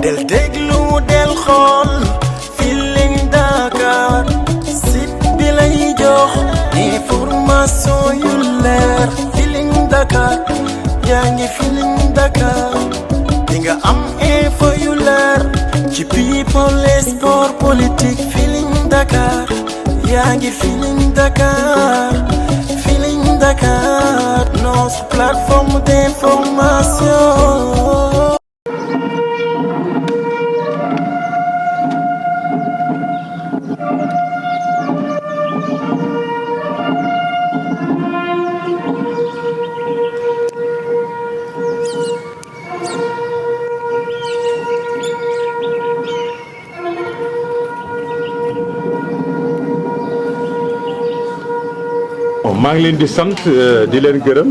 del déglu del xool Feeling Dakar site bi lay jox information yu leer Feeling Dakar yaa ngi Feeling Dakar di nga am info yu leer ci people et sport politique Feeling Dakar yaa ngi Feeling Dakar Feeling Dakar notre plateforme d'information. maa ngi leen di sant di leen gërëm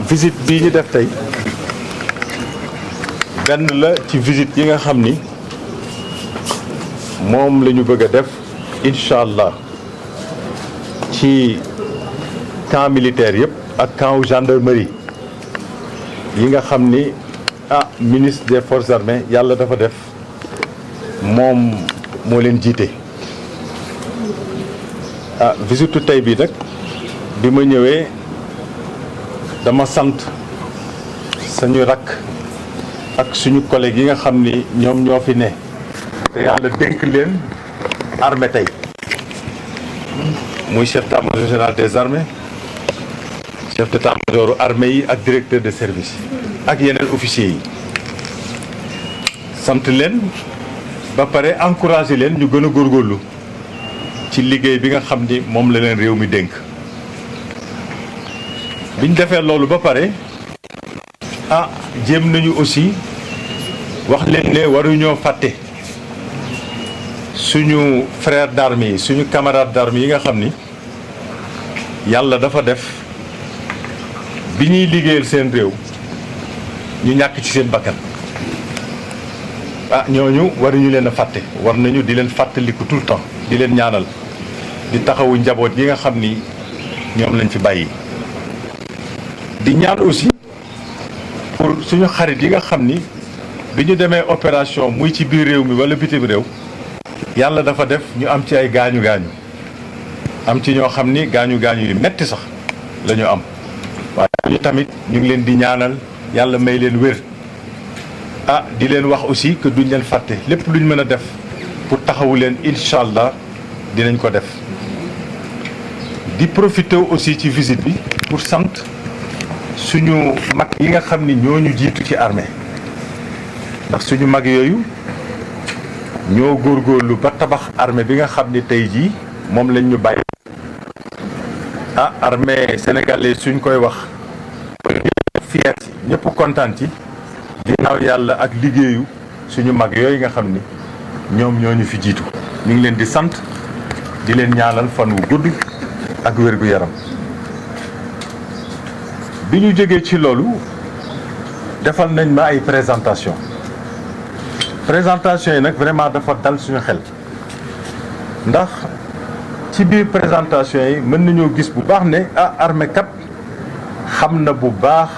visite bii ñu def tey benn la ci visite yi nga xam ni moom la ñu bëgg a def incha allah ci camp militaire yëpp ak camp gendarmerie yi nga xam ni ministre des forces armées yàlla dafa def moom moo leen jiite. Visite tey bii nag bi ma ñëwee dama sant suñu rakk ak suñu collègues yi nga xam ni ñoom ñoo fi ne te yàlla dénk leen armée tey muy chef d'état-major général des armées chef d'état-major armée yi ak directeur de service ak yeneen officiers yi sant leen ba pare encouragé leen ñu gën a góorgóorlu ci liggéey bi nga xam ni moom la leen réew mi dénk biñ defee loolu ba pare jéem nañu aussi wax leen ne waruñoo fàtte suñu frère d'armes yi suñu camarade d'armes yi nga xam ni yàlla dafa def bi ñuy liggéeyal seen réew ñu ñàkk ci seen bakkan ñooñu waruñu leen a fàtte war nañu di leen fàttaliku tout le temps di leen ñaanal di taxawu njaboot yi nga xam ni ñoom lañ fi bàyyi di ñaan aussi pour suñu xarit yi nga xam ni bi ñu demee opération muy ci biir réew mi wala bitim réew yàlla dafa def ñu am ci ay gaañu am ci ñoo xam ni gaañu yu metti sax la ñu am waaye ñu tamit ñu ngi leen di ñaanal yàlla may leen wér di leen wax aussi que duñ leen fàtte lépp luñ mën a def pour taxawu leen incha allah dinañ ko def di profiter aussi ci visite bi pour sant suñu mag yi nga xam ni ñoo ñu jiitu ci armée ndax suñu mag yooyu ñoo góorgóorlu ba tabax armée bi nga xam ni tey jii moom lañ ñu bàyyi. Armée sénégalaise suñ koy wax ñëpp fier ci ñëpp kontaan ci ginnaaw yàlla ak liggéeyu suñu mag yooyu nga xam ni ñoom ñoo ñu fi jiitu ñu ngi leen di sant di leen ñaanal fan wu gudd ak wér gu yaram. bi ñu jógee ci loolu defal nañ ma ay présentation yi nag vraiment dafa dal suñu xel ndax ci biir présentation yi mën nañoo gis bu baax ne armée kat xam na bu baax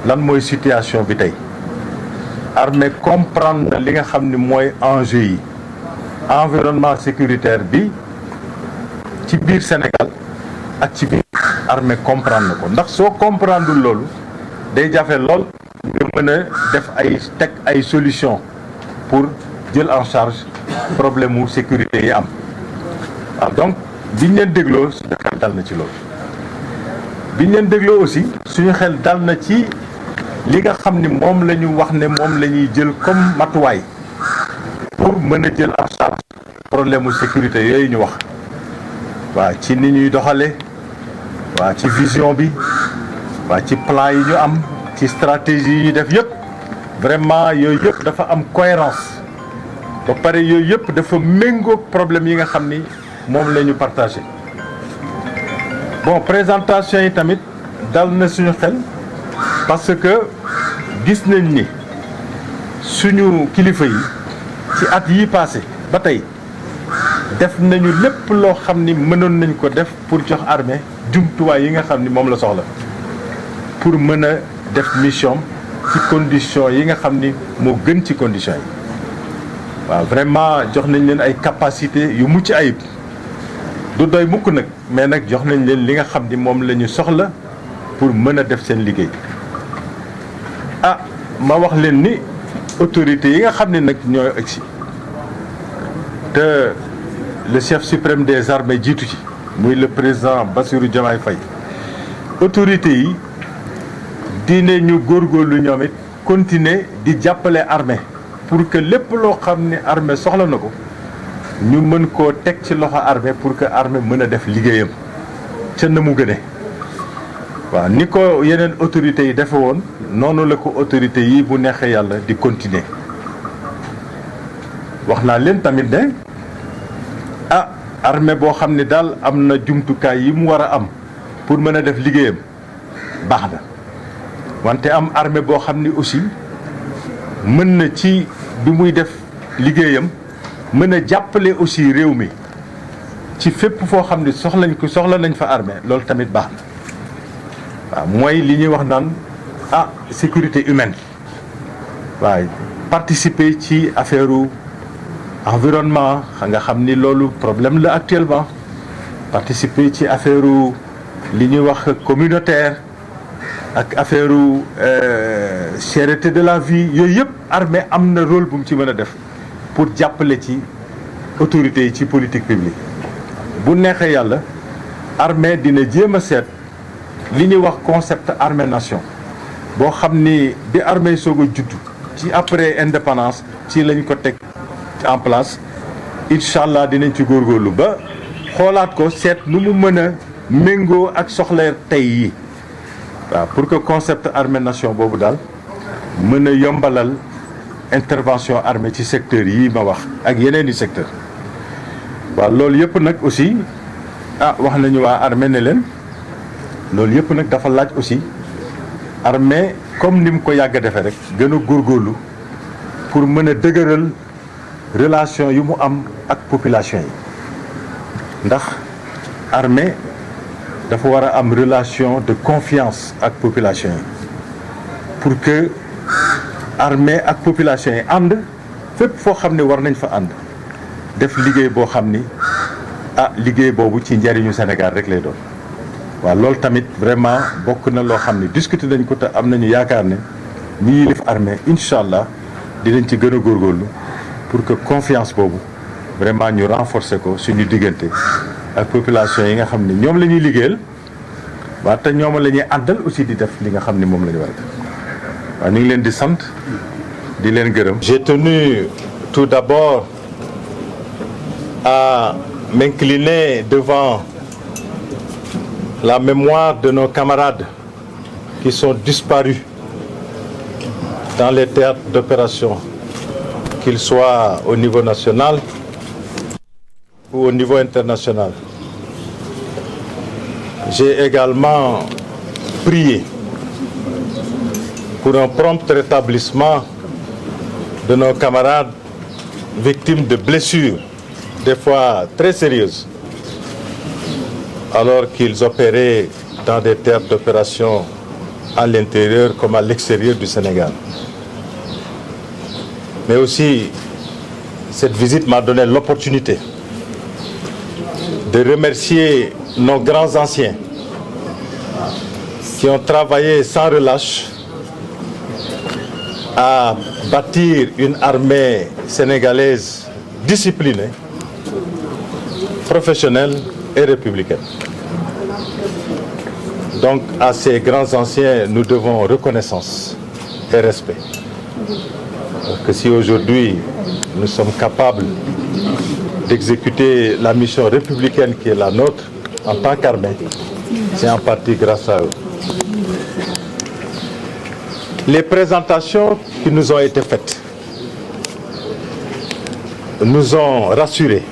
lan mooy situation bi tey armée comprendre na li nga xam ni mooy enjeu yi environnement sécuritaire bi ci biir Sénégal ak ci biir armée comprendre na ko ndax soo comprendre loolu day jafe lool nga mën a def teg ay solution pour jël en charge problème mu sécurité yi am donc biñ leen dégloo suñu xel dal na ci loolu biñ leen dégloo aussi suñu xel dal na ci li nga xam ni moom la ñu wax ne moom la ñuy jël comme matuwaay pour mën a jël en charge problème mu sécurité yooyu ñu wax ci ni ñuy doxale ci vision bi ci plan yi ñu am ci stratégie yi ñu def yëpp vraiment yooyu yëpp dafa am cohérence ba pare yooyu yëpp dafa méngoog problème yi nga xam ni moom la ñu partagé présentation yi tamit dal na suñu xel parce que gis nañ ni suñu kilifa yi ci at yi passé ba tey def nañu lépp loo xam ni mënoon nañ ko def pour jox armée jumtuwaay yi nga xam ni moom la soxla pour mën a def mission ci conditions yi nga xam ni moo gën ci conditions yi waaw vraiment jox nañ leen ay capacité yu mucc ayib du doy mukk nag mais nag jox nañ leen li nga xam ni moom la ñu soxla pour mën a def seen liggéey ma wax leen ni autorités yi nga xam ne nag ñooy egsi te le chef suprême des armées jiitu ci muy le président Bassirou Diomaye Faye autorités yi dine ñu góorgóorlu ñoom it continuer di jàppale armée pour que lépp loo xam ne armée soxla na ko ñu mën koo teg ci loxo armée pour que armée mën a def liggéeyam ca na mu gëne waaw ni ko yeneen autorités yi defe woon noonu la ko autorités yi bu neexee yàlla di continuer wax naa leen tamit ne armée boo xam ne daal am na jumtukaay yi mu war a am pour mën a def liggéeyam baax na wante am armée boo xam ni aussi mën na ci bi muy def liggéeyam mën a jàppale aussi réew mi ci fépp foo xam ne soxla nañ fa armée loolu tamit baax na waaw mooy li ñuy wax naan sécurité humaine waaye participer ci affaire environnement nga xam ni loolu problème la actuellement participer ci affaire li ñuy wax communautaire ak affaire cherté de la vie yooyu yëpp armée am na rôle bu mu ci mën a def pour jàppale ci autorités yi ci politique publique bu neexee yàlla armée dina jéem a seet li ñuy wax concept armée nation boo xam ni bi armée soog a judd ci après indépendance ci lañ ko teg en place incha allah dinañ ci góorgóorlu ba xoolaat ko seet nu mu mën a méngoo ak soxla tey yi waaw pour que concept armée nation boobu daal mën a yombalal intervention armée ci secteur yi ma wax ak yeneen i secteur waaw loolu yëpp nag aussi wax nañu waa armée ne leen loolu yëpp nag dafa laaj aussi armée comme ni mu ko yàgg a defee rek gën a góorgóorlu pour mën a dëgëral relation yu mu am ak population yi ndax armée dafa war a am relation de confiance ak population yi pour que armée ak population yi ànd fépp foo xam ne war nañ fa ànd def liggéey boo xam ni liggéey boobu ci njariñu Sénégal rek lay doon waaw loolu tamit vraiment bokk na loo xam ne discuter nañ ko te am nañu yaakaar ne ñi yilif armée incha allah dinañ ci gën a góorgóorlu pour que confiance boobu vraiment ñu renforcer ko suñu diggante ak population yi nga xam ne ñoom la ñuy liggéeyal waaw te ñoom la ñuy àndal aussi di def li nga xam ne moom la ñu war a def waaw ñu ngi leen di sant di leen gërëm. J'ai tenu tout d'abord à m'incliner devant la mémoire de nos camarades qui sont disparus dans les théâtres d'opération, qu'ils soient au niveau national ou au niveau international. J'ai également prié pour un prompt rétablissement de nos camarades victimes de blessures, des fois très sérieuses, alors qu'ils opéraient dans des théâtres d'opération à l'intérieur comme à l'extérieur du Sénégal. Mais aussi, cette visite m'a donné l'opportunité de remercier nos grands anciens qui ont travaillé sans relâche à bâtir une armée sénégalaise disciplinée, professionnelle et républicaine. Donc, à ces grands anciens, nous devons reconnaissance et respect. Parce que si aujourd'hui, nous sommes capables d'exécuter la mission républicaine qui est la nôtre en tant qu'armée, c'est en partie grâce à eux. Les présentations qui nous ont été faites nous ont rassurés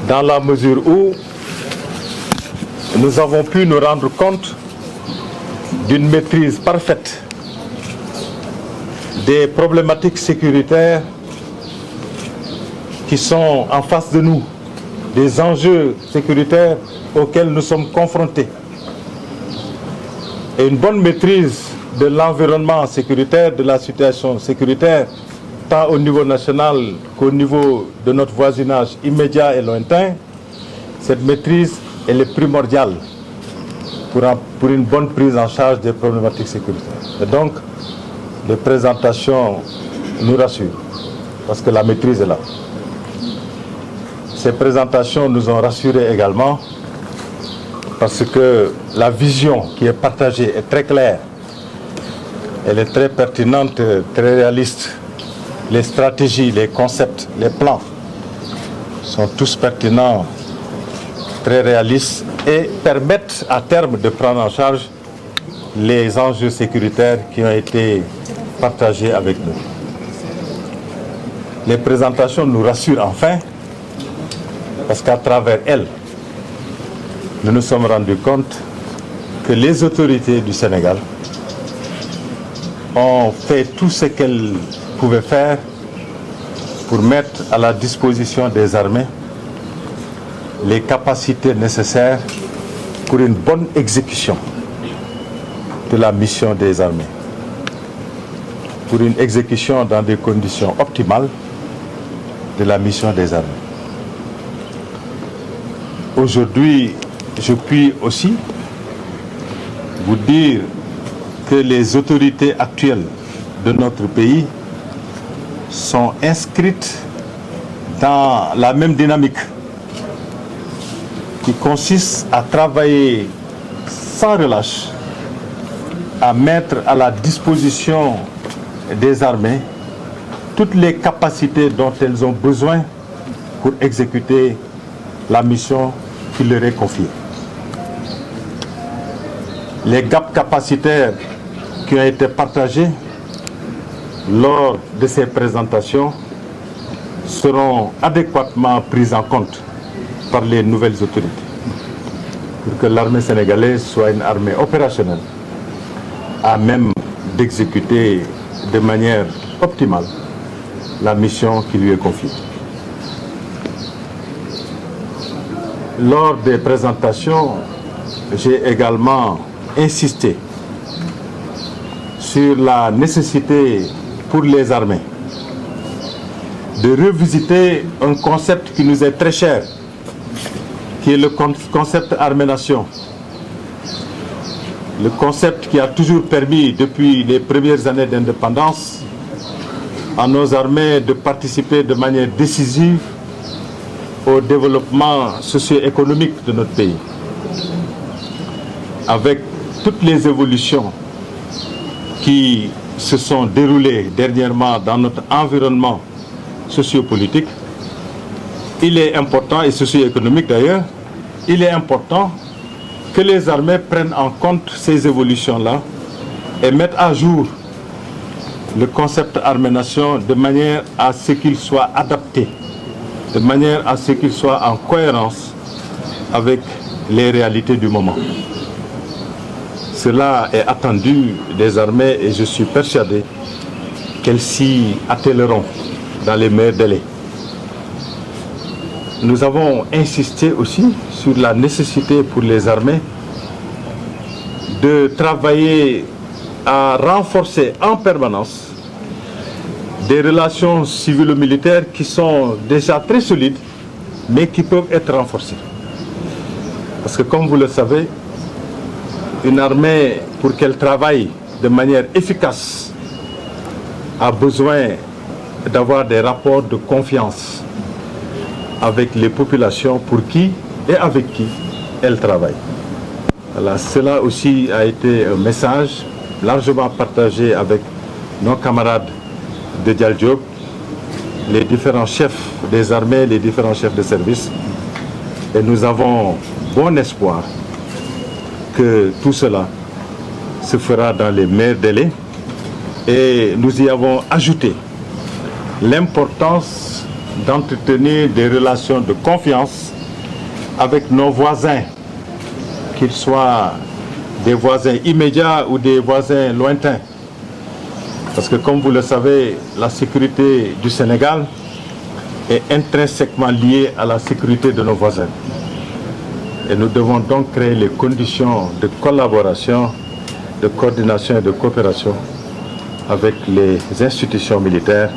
dans la mesure où nous avons pu nous rendre compte d'une maîtrise parfaite des problématiques sécuritaires qui sont en face de nous, des enjeux sécuritaires auxquels nous sommes confrontés. et une bonne maîtrise de l'environnement sécuritaire, de la situation sécuritaire, tant au niveau national qu'au niveau de notre voisinage immédiat et lointain, cette maîtrise, elle est primordiale pour une bonne prise en charge des problématiques sécuritaires. Et donc, les présentations nous rassurent, parce que la maîtrise est là. Ces présentations nous ont rassurés également, parce que la vision qui est partagée est très claire, elle est très pertinente, très réaliste. Les stratégies, les concepts, les plans sont tous pertinents, très réalistes et permettent à terme de prendre en charge les enjeux sécuritaires qui ont été partagés avec nous. Les présentations nous rassurent enfin, parce qu'à travers elles, nous nous sommes rendus compte que les autorités du Sénégal ont fait tout ce qu'elles pouvaient faire pour mettre à la disposition des armées les capacités nécessaires pour une bonne exécution de la mission des armées, pour une exécution dans des conditions optimales de la mission des armées. Aujourd'hui, je puis aussi vous dire que les autorités actuelles de notre pays sont inscrites dans la même dynamique qui consiste à travailler sans relâche, à mettre à la disposition des armées toutes les capacités dont elles ont besoin pour exécuter la mission qui leur est confiée. Les gaps capacitaires qui ont été partagés lors de ces présentations seront adéquatement pris en compte par les nouvelles autorités pour que l'armée sénégalaise soit une armée opérationnelle à même d'exécuter de manière optimale la mission qui lui est confiée. Lors des présentations, j'ai également insisté sur la nécessité pour les armées de revisiter un concept qui nous est très cher, qui est le concept armée-nation. Le concept qui a toujours permis, depuis les premières années d'indépendance, à nos armées de participer de manière décisive au développement socio-économique de notre pays. Avec toutes les évolutions qui se sont déroulées dernièrement dans notre environnement sociopolitique, il est important, et socio-économique d'ailleurs, il est important que les armées prennent en compte ces évolutions-là et mettent à jour le concept armée-nation de manière à ce qu'il soit adapté, de manière à ce qu'il soit en cohérence avec les réalités du moment. Cela est attendu des armées et je suis persuadé qu'elles s'y attelleront dans les meilleurs délais. Nous avons insisté aussi sur la nécessité pour les armées de travailler à renforcer en permanence des relations civilo-militaires qui sont déjà très solides, mais qui peuvent être renforcées. Parce que comme vous le savez, une armée, pour qu'elle travaille de manière efficace, a besoin d'avoir des rapports de confiance avec les populations pour qui et avec qui elle travaille. Voilà, cela aussi a été un message largement partagé avec nos camarades de Dial Diop, les différents chefs des armées, les différents chefs de service. Et nous avons bon espoir que tout cela se fera dans les meilleurs délais. Et nous y avons ajouté l'importance d'entretenir des relations de confiance avec nos voisins, qu'ils soient des voisins immédiats ou des voisins lointains. Parce que comme vous le savez, la sécurité du Sénégal est intrinsèquement liée à la sécurité de nos voisins. Et nous devons donc créer les conditions de collaboration de coordination et de coopération avec les institutions militaires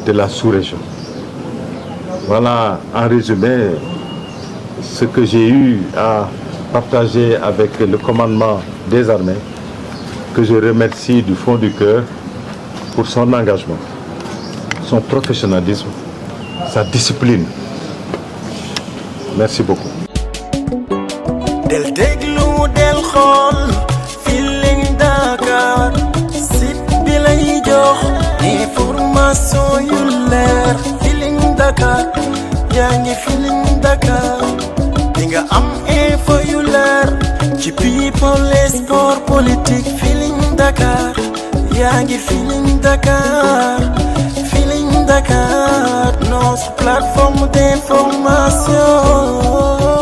de la sous-région. Voilà en résumé ce que j'ai eu à partager avec le commandement des armées, que je remercie du fond du cœur pour son engagement, son professionnalisme, sa discipline. Merci beaucoup. del déglu del xool Feeling Dakar site bi lay jox information yu leer Feeling Dakar yaa ngi Feeling Dakar di nga am info yu leer ci people et sport politique Feeling Dakar yaa ngi Feeling Dakar Feeling Dakar notre plateforme d'information